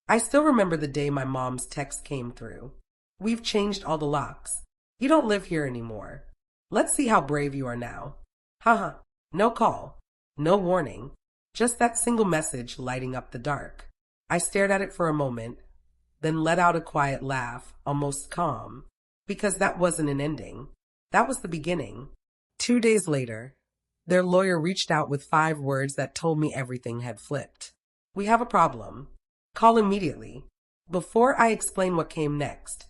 I still remember the day my mom's text came through. We've changed all the locks. You don't live here anymore. Let's see how brave you are now. Haha. No call. No warning. Just that single message lighting up the dark. I stared at it for a moment, then let out a quiet laugh, almost calm. Because that wasn't an ending. That was the beginning. 2 days later, their lawyer reached out with 5 words that told me everything had flipped. We have a problem. Call immediately. Before I explain what came next,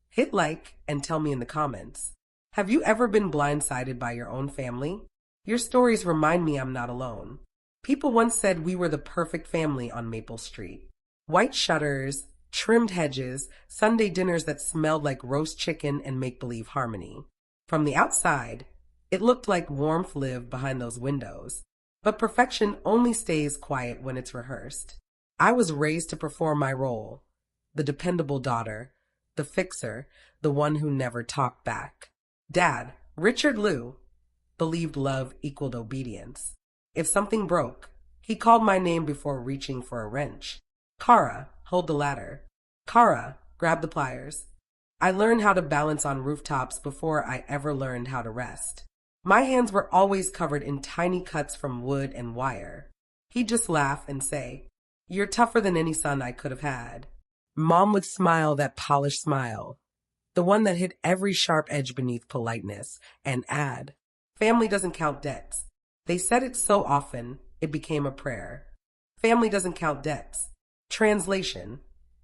hit like and tell me in the comments. Have you ever been blindsided by your own family? Your stories remind me I'm not alone. People once said we were the perfect family on Maple Street. White shutters, trimmed hedges, Sunday dinners that smelled like roast chicken and make-believe harmony. From the outside, it looked like warmth lived behind those windows. But perfection only stays quiet when it's rehearsed. I was raised to perform my role. The dependable daughter, the fixer, the one who never talked back. Dad, Richard Liu, believed love equaled obedience. If something broke, he called my name before reaching for a wrench. Kara, hold the ladder. Kara, grab the pliers. I learned how to balance on rooftops before I ever learned how to rest. My hands were always covered in tiny cuts from wood and wire. He'd just laugh and say, "You're tougher than any son I could have had." Mom would smile that polished smile, the one that hid every sharp edge beneath politeness, and add, "Family doesn't count debts." They said it so often, it became a prayer. Family doesn't count debts. Translation: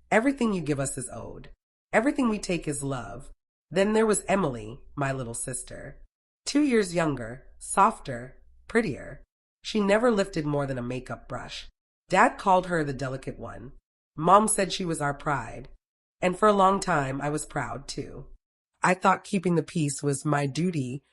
everything you give us is owed. Everything we take is love. Then there was Emily, my little sister. 2 years younger, softer, prettier. She never lifted more than a makeup brush. Dad called her the delicate one. Mom said she was our pride. And for a long time, I was proud too. I thought keeping the peace was my duty,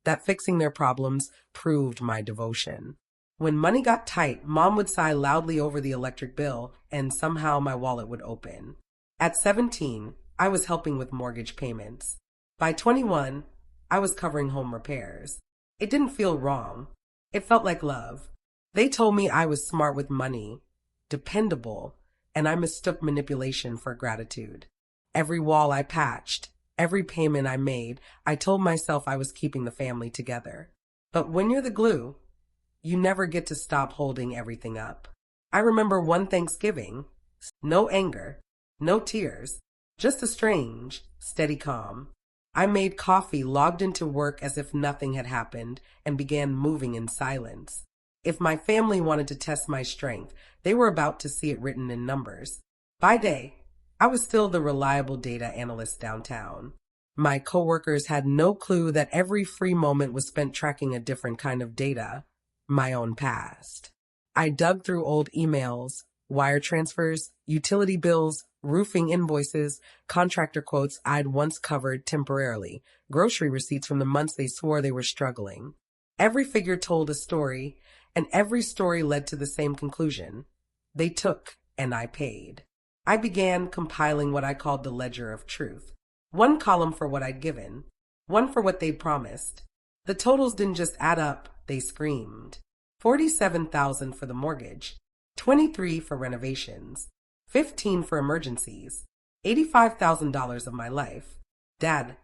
that fixing their problems proved my devotion. When money got tight, Mom would sigh loudly over the electric bill, and somehow my wallet would open. At 17, I was helping with mortgage payments. By 21, I was covering home repairs. It didn't feel wrong. It felt like love. They told me I was smart with money, dependable, and I mistook manipulation for gratitude. Every wall I patched, every payment I made, I told myself I was keeping the family together. But when you're the glue, you never get to stop holding everything up. I remember one Thanksgiving, no anger, no tears, just a strange, steady calm. I made coffee, logged into work as if nothing had happened, and began moving in silence. If my family wanted to test my strength, they were about to see it written in numbers. By day, I was still the reliable data analyst downtown. My coworkers had no clue that every free moment was spent tracking a different kind of data, my own past. I dug through old emails, wire transfers, utility bills, roofing invoices, contractor quotes I'd once covered temporarily, grocery receipts from the months they swore they were struggling. Every figure told a story, and every story led to the same conclusion. They took, and I paid. I began compiling what I called the ledger of truth. One column for what I'd given, one for what they'd promised. The totals didn't just add up, they screamed. $47,000 for the mortgage, $23,000 for renovations, $15,000 for emergencies, $85,000 of my life. Dad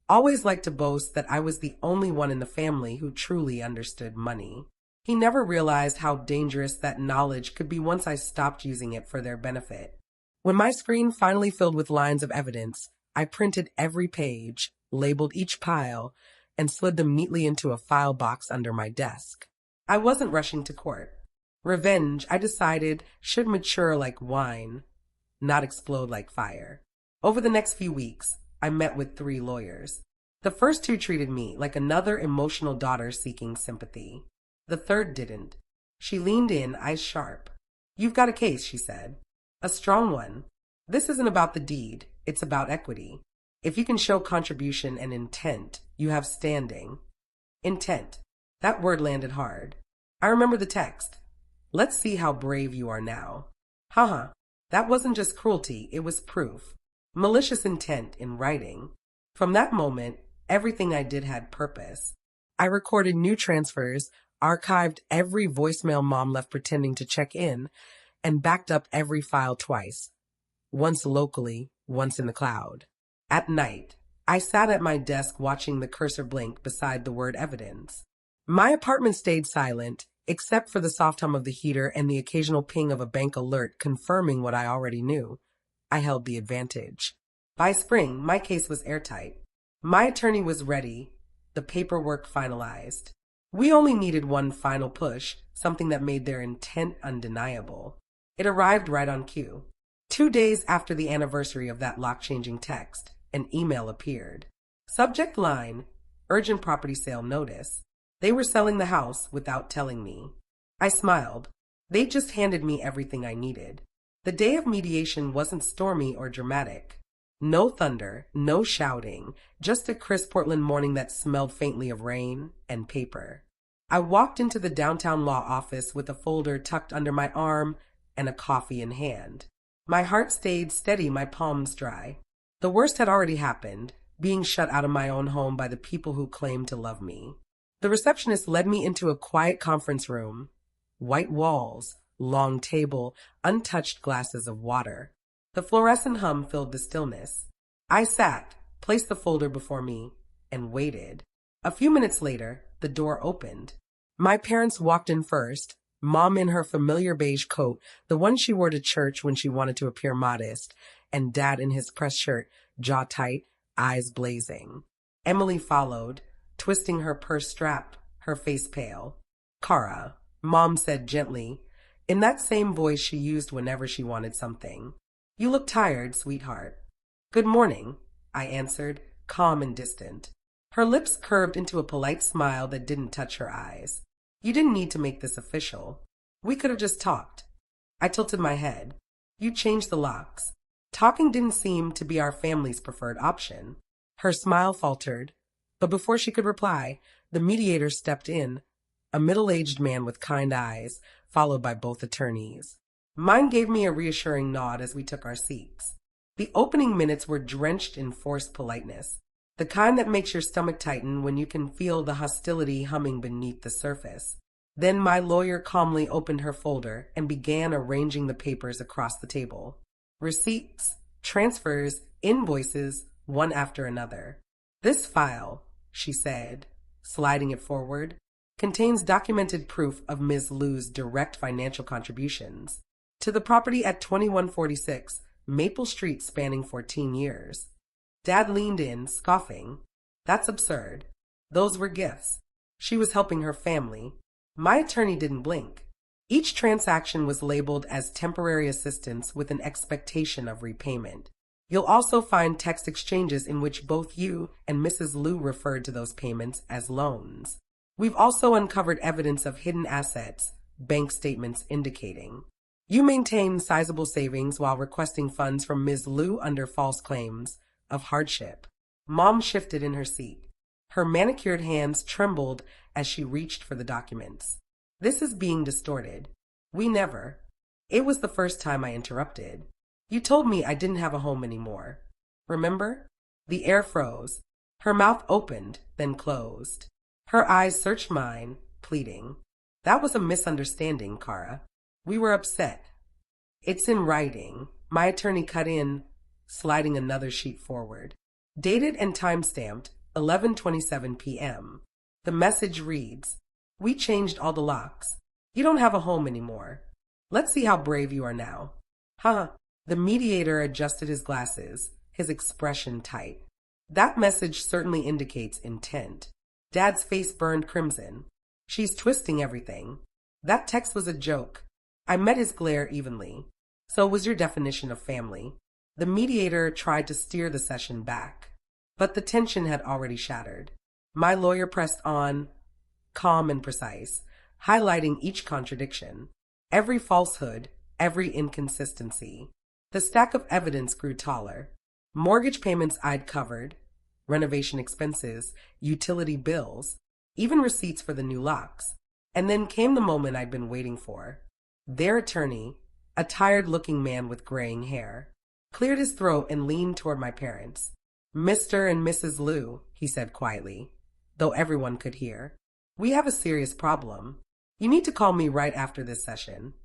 always liked to boast that I was the only one in the family who truly understood money. He never realized how dangerous that knowledge could be once I stopped using it for their benefit. When my screen finally filled with lines of evidence, I printed every page, labeled each pile, and slid them neatly into a file box under my desk. I wasn't rushing to court. Revenge, I decided, should mature like wine, not explode like fire. Over the next few weeks, I met with 3 lawyers. The first 2 treated me like another emotional daughter seeking sympathy. The third didn't. She leaned in, eyes sharp. "You've got a case," she said. "A strong one. This isn't about the deed, it's about equity. If you can show contribution and intent, you have standing." Intent. That word landed hard. I remember the text. "Let's see how brave you are now." Haha, that wasn't just cruelty, it was proof. Malicious intent in writing. From that moment, everything I did had purpose. I recorded new transfers, archived every voicemail Mom left pretending to check in, and backed up every file twice, once locally, once in the cloud. At night, I sat at my desk watching the cursor blink beside the word evidence. My apartment stayed silent, except for the soft hum of the heater and the occasional ping of a bank alert confirming what I already knew. I held the advantage. By spring, my case was airtight. My attorney was ready, the paperwork finalized. We only needed one final push, something that made their intent undeniable. It arrived right on cue. 2 days after the anniversary of that lock-changing text, an email appeared. Subject line, urgent property sale notice. They were selling the house without telling me. I smiled. They just handed me everything I needed. The day of mediation wasn't stormy or dramatic. No thunder, no shouting, just a crisp Portland morning that smelled faintly of rain and paper. I walked into the downtown law office with a folder tucked under my arm and a coffee in hand. My heart stayed steady, my palms dry. The worst had already happened, being shut out of my own home by the people who claimed to love me. The receptionist led me into a quiet conference room. White walls, long table, untouched glasses of water. The fluorescent hum filled the stillness. I sat, placed the folder before me, and waited. A few minutes later, the door opened. My parents walked in first, Mom in her familiar beige coat, the one she wore to church when she wanted to appear modest, and Dad in his press shirt, jaw tight, eyes blazing. Emily followed, twisting her purse strap, her face pale. "Kara," Mom said gently, in that same voice she used whenever she wanted something. "You look tired, sweetheart." "Good morning," I answered, calm and distant. Her lips curved into a polite smile that didn't touch her eyes. "You didn't need to make this official. We could have just talked." I tilted my head. "You changed the locks." Talking didn't seem to be our family's preferred option. Her smile faltered, but before she could reply, the mediator stepped in, a middle-aged man with kind eyes, followed by both attorneys. Mine gave me a reassuring nod as we took our seats. The opening minutes were drenched in forced politeness, the kind that makes your stomach tighten when you can feel the hostility humming beneath the surface. Then my lawyer calmly opened her folder and began arranging the papers across the table. Receipts, transfers, invoices, one after another. "This file," she said, sliding it forward, "contains documented proof of Ms. Liu's direct financial contributions to the property at 2146 Maple Street spanning 14 years. Dad leaned in, scoffing. "That's absurd. Those were gifts. She was helping her family." My attorney didn't blink. Each transaction was labeled as temporary assistance with an expectation of repayment. You'll also find text exchanges in which both you and Mrs. Liu referred to those payments as loans. We've also uncovered evidence of hidden assets, bank statements indicating. You maintain sizable savings while requesting funds from Ms. Liu under false claims of hardship. Mom shifted in her seat. Her manicured hands trembled as she reached for the documents. "This is being distorted. We never." It was the first time I interrupted. "You told me I didn't have a home anymore. Remember?" The air froze. Her mouth opened, then closed. Her eyes searched mine, pleading. "That was a misunderstanding, Kara. We were upset." "It's in writing." My attorney cut in, sliding another sheet forward. Dated and time-stamped, 11:27 p.m. The message reads, "We changed all the locks. You don't have a home anymore. Let's see how brave you are now." Huh. The mediator adjusted his glasses, his expression tight. That message certainly indicates intent. Dad's face burned crimson. "She's twisting everything. That text was a joke." I met his glare evenly. "So was your definition of family." The mediator tried to steer the session back, but the tension had already shattered. My lawyer pressed on, calm and precise, highlighting each contradiction, every falsehood, every inconsistency. The stack of evidence grew taller. Mortgage payments I'd covered, renovation expenses, utility bills, even receipts for the new locks. And then came the moment I'd been waiting for. Their attorney, a tired-looking man with graying hair, cleared his throat and leaned toward my parents. "Mr. and Mrs. Liu," he said quietly, though everyone could hear, "we have a serious problem. You need to call me right after this session."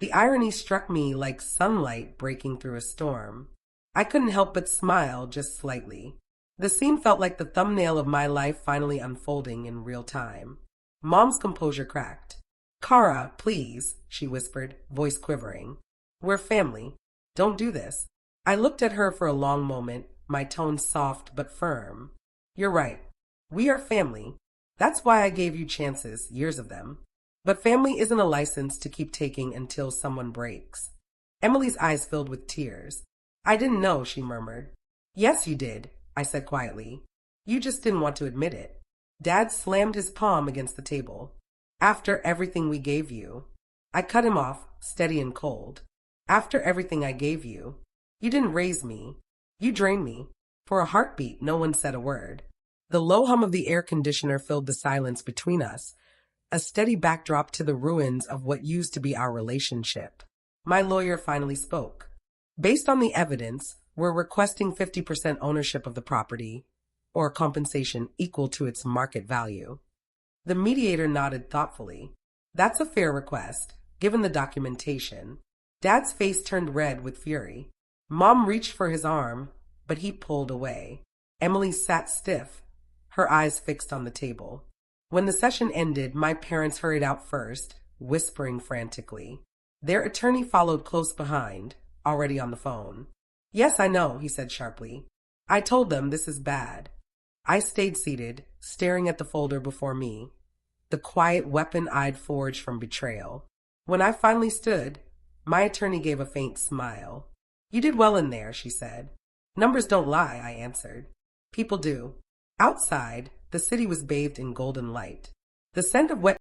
The irony struck me like sunlight breaking through a storm. I couldn't help but smile just slightly. The scene felt like the thumbnail of my life finally unfolding in real time. Mom's composure cracked. "Kara, please," she whispered, voice quivering. "We're family. Don't do this." I looked at her for a long moment, my tone soft but firm. "You're right. We are family. That's why I gave you chances, years of them. But family isn't a license to keep taking until someone breaks." Emily's eyes filled with tears. "I didn't know," she murmured. "Yes, you did," I said quietly. "You just didn't want to admit it." Dad slammed his palm against the table. "After everything we gave you." I cut him off, steady and cold. "After everything I gave you. You didn't raise me. You drained me." For a heartbeat, no one said a word. The low hum of the air conditioner filled the silence between us, a steady backdrop to the ruins of what used to be our relationship. My lawyer finally spoke. "Based on the evidence, we're requesting 50% ownership of the property, or compensation equal to its market value." The mediator nodded thoughtfully. "That's a fair request, given the documentation." Dad's face turned red with fury. Mom reached for his arm, but he pulled away. Emily sat stiff, her eyes fixed on the table. When the session ended, my parents hurried out first, whispering frantically. Their attorney followed close behind, already on the phone. "Yes, I know," he said sharply. "I told them this is bad." I stayed seated, staring at the folder before me, the quiet weapon I'd forged from betrayal. When I finally stood, my attorney gave a faint smile. "You did well in there," she said. "Numbers don't lie," I answered. "People do." Outside, the city was bathed in golden light. The scent of wet